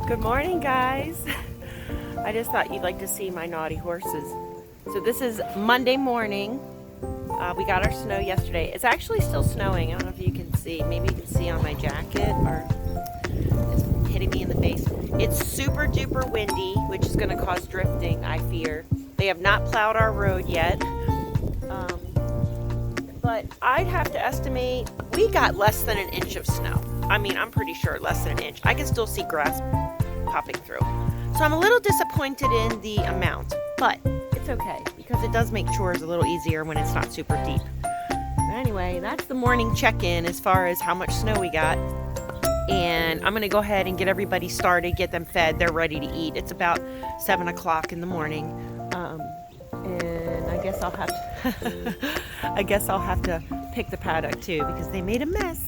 Good morning, guys. I just thought you'd like to see my naughty horses. So this is Monday morning. We got our snow yesterday. It's actually still snowing. I don't know if you can see. Maybe you can see on my jacket, or it's hitting me in the face. It's super duper windy, which is going to cause drifting, I fear. They have not plowed our road yet. But I'd have to estimate we got less than an inch of snow. I mean, I'm pretty sure less than an inch. I can still see grass popping through. So I'm a little disappointed in the amount, but it's okay because it does make chores a little easier when it's not super deep. But anyway, that's the morning check-in as far as how much snow we got. And I'm going to go ahead and get everybody started, get them fed. They're ready to eat. It's about 7 o'clock in the morning. And I guess I'll have to I guess I'll have to pick the paddock too because they made a mess.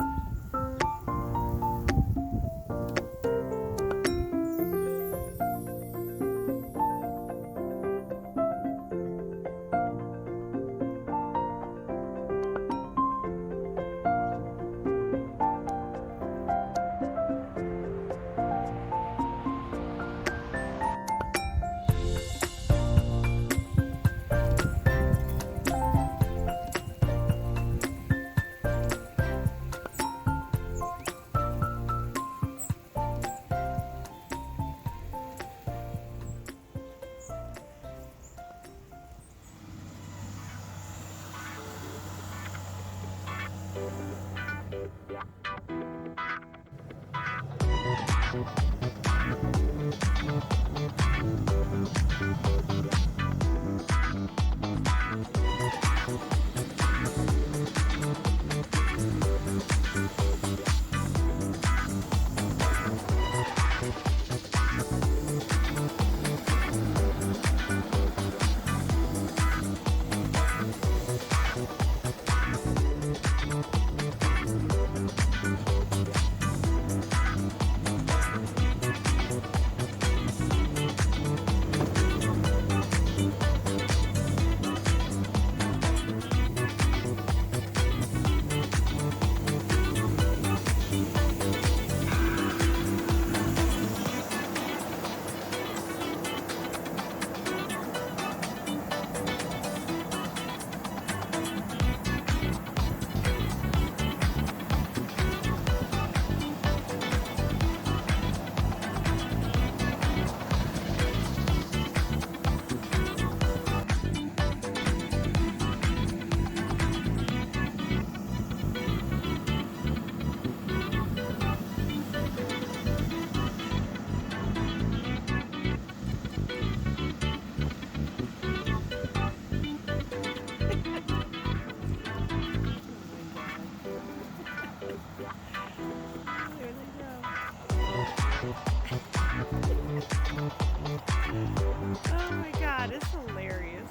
Oh my God, it's hilarious.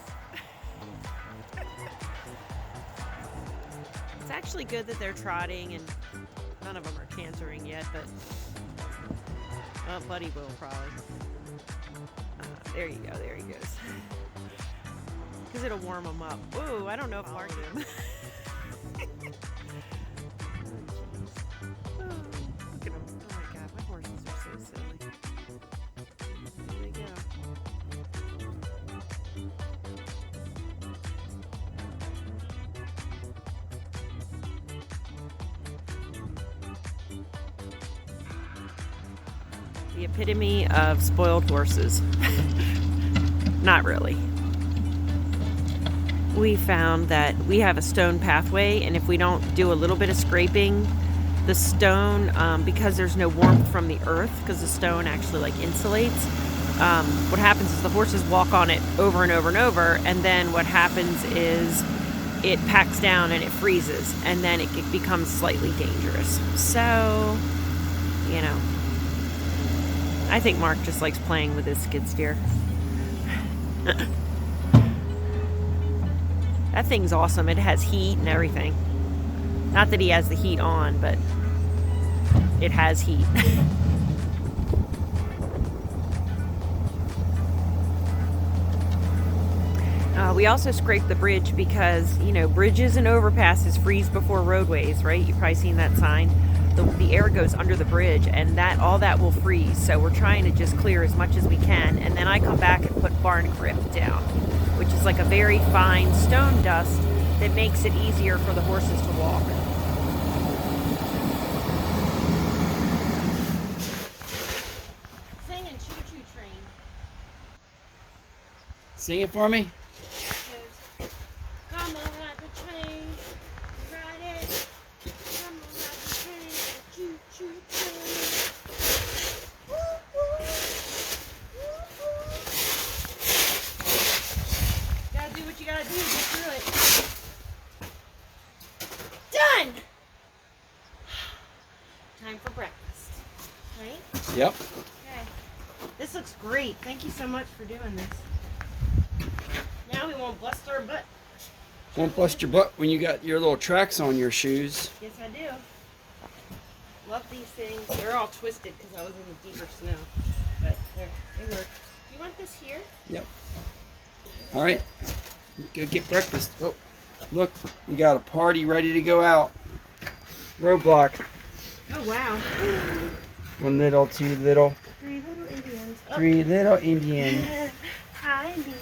It's actually good that they're trotting and none of them are cantering yet, but Buddy will probably. There you go, there he goes. Because it'll warm them up. Ooh, I don't know if Mark is. Oh, look at him. Oh my God, my horses are so silly. There they go. The epitome of spoiled horses. Not really. We found that we have a stone pathway, and if we don't do a little bit of scraping, the stone, because there's no warmth from the earth, because the stone actually like insulates, what happens is the horses walk on it over and over and over, and then what happens is it packs down and it freezes, and then it becomes slightly dangerous. So, you know, I think Mark just likes playing with his skid steer. That thing's awesome. It has heat and everything. Not that he has the heat on, but it has heat. We also scraped the bridge because, you know, bridges and overpasses freeze before roadways, right? You've probably seen that sign. the air goes under the bridge, and all that will freeze. So we're trying to just clear as much as we can, and then I come back and put barn grip down, which is like a very fine stone dust that makes it easier for the horses to walk. Singing choo-choo train. Sing it for me. Come on, ride the train, ride it. Come on, ride the train, choo-choo train. Woo, woo. Woo, woo. Gotta do what you gotta do to get through it. Done! Time for breakfast, right? Yep. Okay. This looks great. Thank you so much for doing this. Now we won't bust our butt. Won't bust your butt when you got your little tracks on your shoes. Yes, I do. Love these things. They're all twisted because I was in the deeper snow. But they work. You want this here? Yep. All right. Go get breakfast. Oh, look. We got a party ready to go out. Roadblock. Oh, wow. 1 little, 2 little. 3 little Indians. 3 little Indians. Hi, Indian.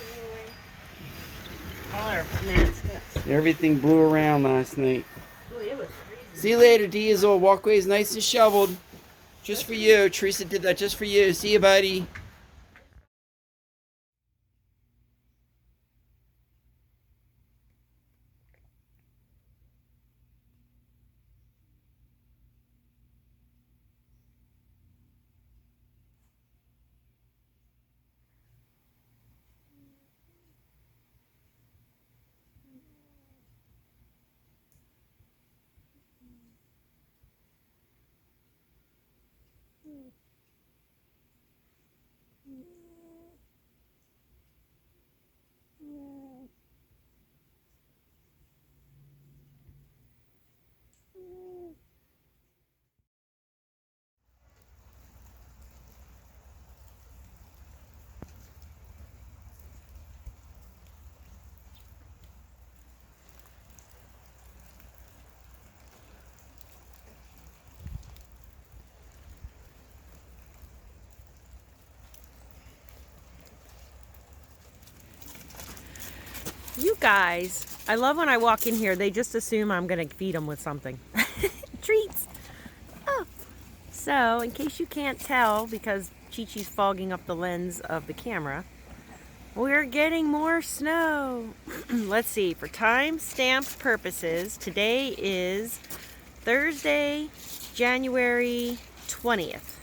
All our mascots. Everything blew around last night. Boy, it was crazy. See you later, Diesel. Walkway's nice and shoveled. Just for you. Teresa did that just for you. See you, buddy. You guys, I love when I walk in here, they just assume I'm going to feed them with something. Treats. Oh. So, in case you can't tell, because Chi-Chi's fogging up the lens of the camera, we're getting more snow. Let's see, for time-stamped purposes, today is Thursday, January 20th.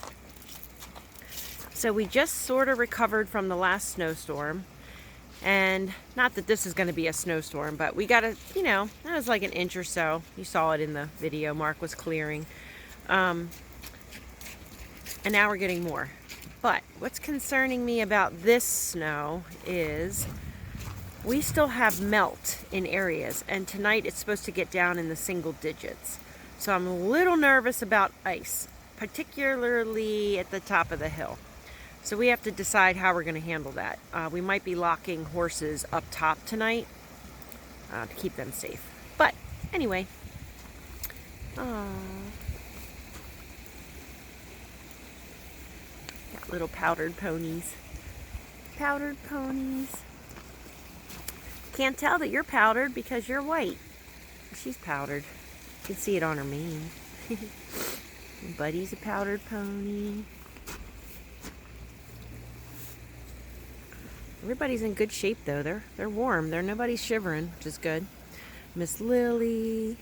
So we just sort of recovered from the last snowstorm. And not that this is going to be a snowstorm, but we got that was like an inch or so. You saw it in the video. Mark was clearing. And now we're getting more. But what's concerning me about this snow is we still have melt in areas. And tonight it's supposed to get down in the single digits. So I'm a little nervous about ice, particularly at the top of the hill. So we have to decide how we're going to handle that. We might be locking horses up top tonight to keep them safe. But anyway. Got little powdered ponies. Powdered ponies. Can't tell that you're powdered because you're white. She's powdered. You can see it on her mane. Buddy's a powdered pony. Everybody's in good shape though. They're warm. Nobody's shivering, which is good. Miss Lily.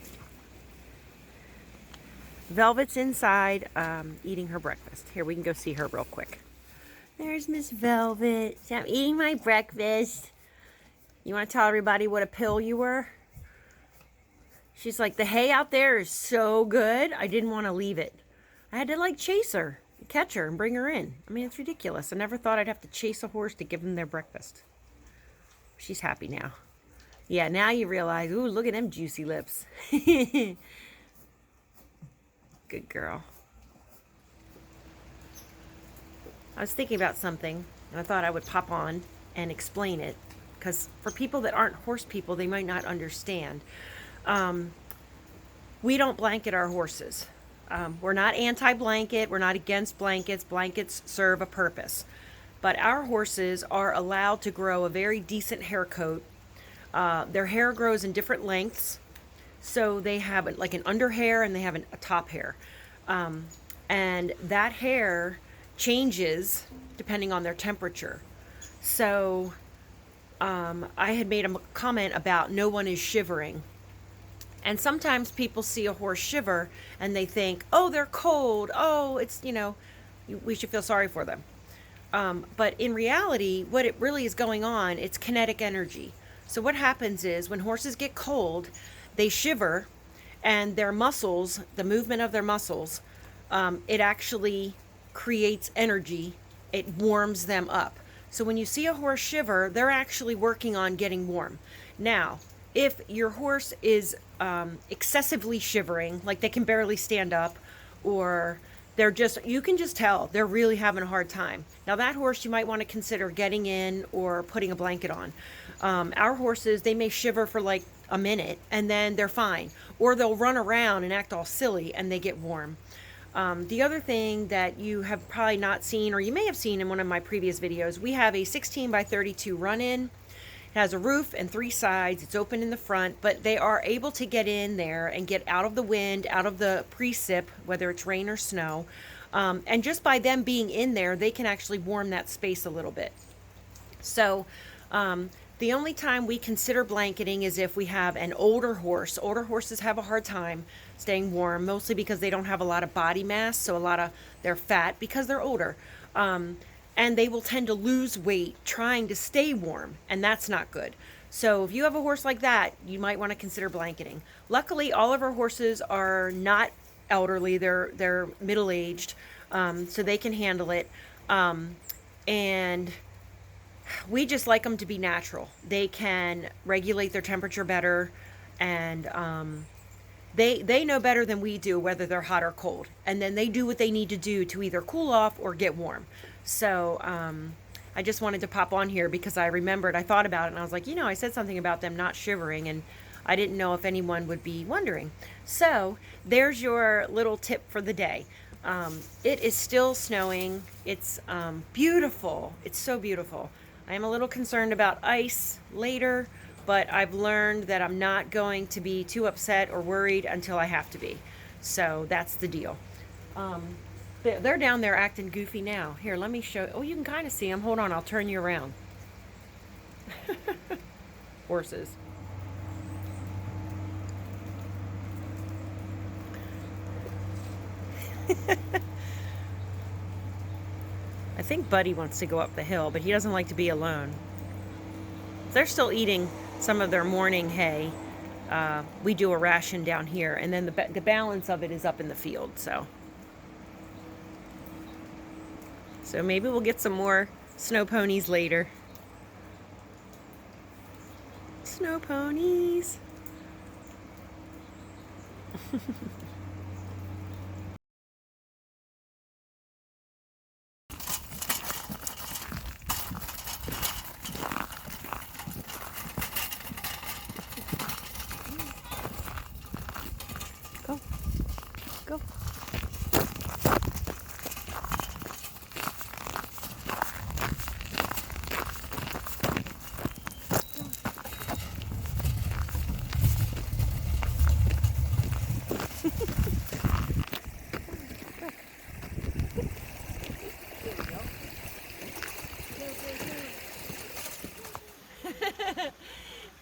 Velvet's inside eating her breakfast. Here, we can go see her real quick. There's Miss Velvet. So I'm eating my breakfast. You want to tell everybody what a pill you were? She's like, the hay out there is so good, I didn't want to leave it. I had to chase her. Catch her and bring her in. I mean, it's ridiculous. I never thought I'd have to chase a horse to give them their breakfast. She's happy now. Yeah, now you realize, ooh, look at them juicy lips. Good girl. I was thinking about something, and I thought I would pop on and explain it, because for people that aren't horse people, they might not understand. We don't blanket our horses. We're not anti-blanket. We're not against blankets. Blankets serve a purpose. But our horses are allowed to grow a very decent hair coat. Their hair grows in different lengths. So they have like an under hair and they have a top hair. And that hair changes depending on their temperature. So I had made a comment about no one is shivering. And sometimes people see a horse shiver and they think, oh, they're cold. Oh, it's, we should feel sorry for them. But in reality, what it really is going on, it's kinetic energy. So what happens is when horses get cold, they shiver, and their muscles, the movement of their muscles, it actually creates energy. It warms them up. So when you see a horse shiver, they're actually working on getting warm. Now, if your horse is excessively shivering, like they can barely stand up, or you can just tell they're really having a hard time. Now that horse you might want to consider getting in or putting a blanket on. Our horses, they may shiver for like a minute and then they're fine. Or they'll run around and act all silly and they get warm. The other thing that you have probably not seen, or you may have seen in one of my previous videos, we have a 16 by 32 run-in. It has a roof and 3 sides. It's open in the front, but they are able to get in there and get out of the wind, out of the precip, whether it's rain or snow. And just by them being in there, they can actually warm that space a little bit. So the only time we consider blanketing is if we have an older horse. Older horses have a hard time staying warm, mostly because they don't have a lot of body mass, so a lot of their fat, because they're older. And they will tend to lose weight trying to stay warm, and that's not good. So if you have a horse like that, you might want to consider blanketing. Luckily, all of our horses are not elderly. They're middle-aged, so they can handle it. And we just like them to be natural. They can regulate their temperature better, and they know better than we do whether they're hot or cold. And then they do what they need to do to either cool off or get warm. So I just wanted to pop on here because I remembered, I thought about it, and I was like, I said something about them not shivering, and I didn't know if anyone would be wondering. So there's your little tip for the day. It is still snowing. It's beautiful. It's so beautiful. I am a little concerned about ice later, but I've learned that I'm not going to be too upset or worried until I have to be. So that's the deal. They're down there acting goofy now. Here, let me show. Oh, you can kind of see them. Hold on, I'll turn you around. Horses. I think Buddy wants to go up the hill, but he doesn't like to be alone. They're still eating some of their morning hay. We do a ration down here, and then the balance of it is up in the field. So maybe we'll get some more snow ponies later. Snow ponies. Go. Go.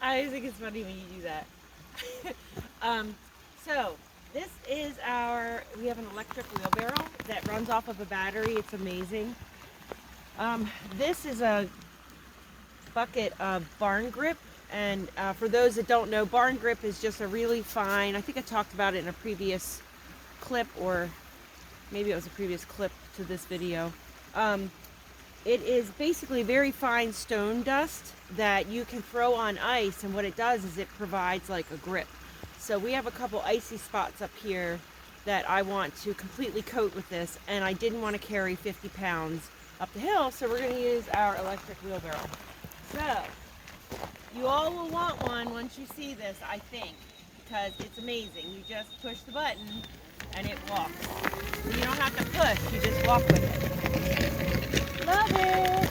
I always think it's funny when you do that. So this is we have an electric wheelbarrow that runs off of a battery. It's amazing. This is a bucket of barn grip, and for those that don't know, barn grip is just a really fine, I think I talked about it in a previous clip, or maybe it was a previous clip to this video. It is basically very fine stone dust that you can throw on ice, and what it does is it provides like a grip. So we have a couple icy spots up here that I want to completely coat with this, and I didn't want to carry 50 pounds up the hill, so we're going to use our electric wheelbarrow. So you all will want one once you see this, I think, because it's amazing. You just push the button and it walks. So you don't have to push, you just walk with it. Love it!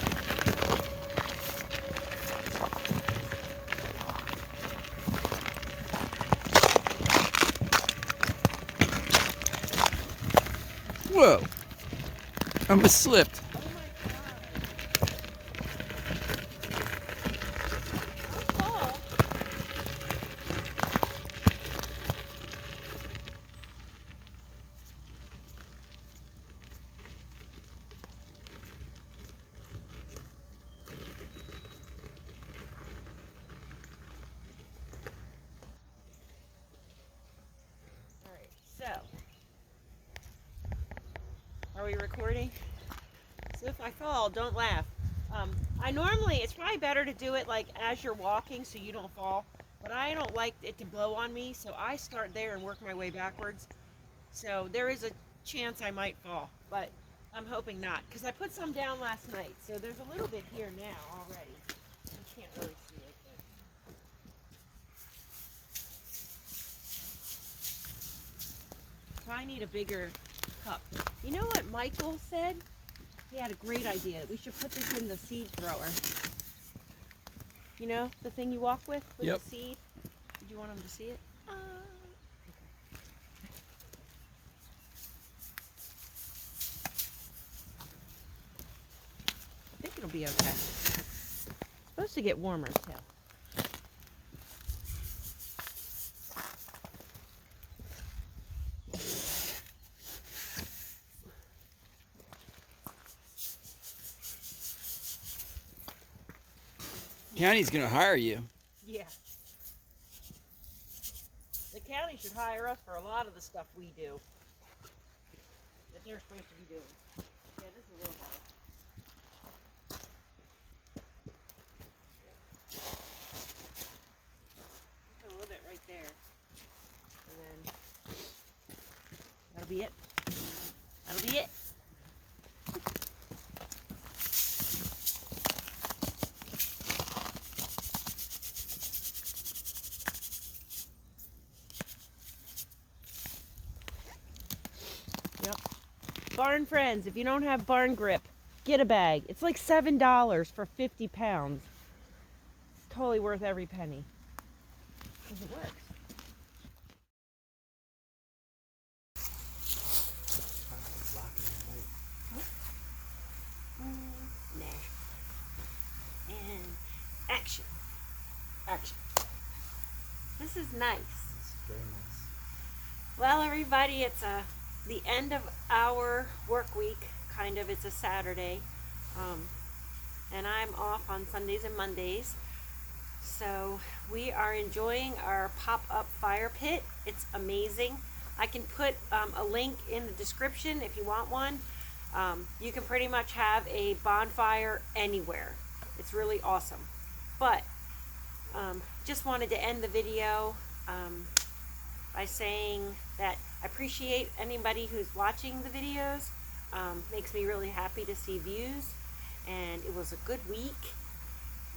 Whoa! I almost slipped. Oh my god. Oh. Alright, so are we recording? So if I fall, don't laugh. It's probably better to do it like as you're walking so you don't fall, but I don't like it to blow on me, so I start there and work my way backwards. So there is a chance I might fall, but I'm hoping not, because I put some down last night, so there's a little bit here now already. You can't really see it. So I need a bigger cup. You know what Michael said? He had a great idea. We should put this in the seed thrower. You know, the thing you walk with Yep. the seed? Did you want him to see it? I think it'll be okay. It's supposed to get warmer too. County's gonna hire you. Yeah. The county should hire us for a lot of the stuff we do that they're supposed to be doing. Yeah, this is a little hard. Put a little bit right there. And then that'll be it. That'll be it. Yep. Barn Friends, if you don't have Barn Grip, get a bag. It's like $7 for 50 pounds. It's totally worth every penny. Because it works. Nah. And action. Action. This is nice. This is very nice. Well, everybody, it's the end of our work week, kind of. It's a Saturday, and I'm off on Sundays and Mondays. So we are enjoying our pop-up fire pit. It's amazing. I can put a link in the description if you want one. You can pretty much have a bonfire anywhere. It's really awesome. But just wanted to end the video by saying that I appreciate anybody who's watching the videos. Makes me really happy to see views, and it was a good week,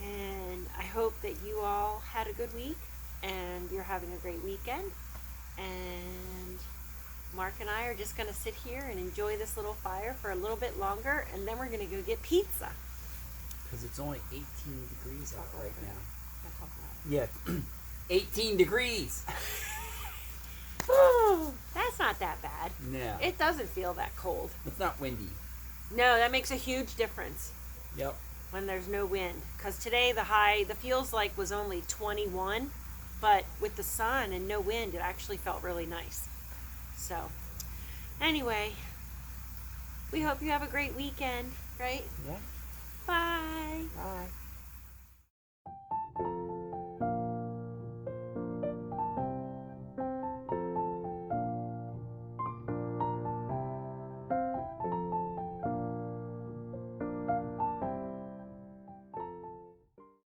and I hope that you all had a good week and you're having a great weekend. And Mark and I are just going to sit here and enjoy this little fire for a little bit longer, and then we're going to go get pizza. Because it's only 18 degrees out right now. I'll talk about Yeah, 18 degrees. Oh, that's not that bad. No. It doesn't feel that cold. It's not windy. No, that makes a huge difference Yep. when there's no wind. Because today the feels like was only 21, but with the sun and no wind, it actually felt really nice. So, anyway, we hope you have a great weekend, right? Yeah. Bye. Bye.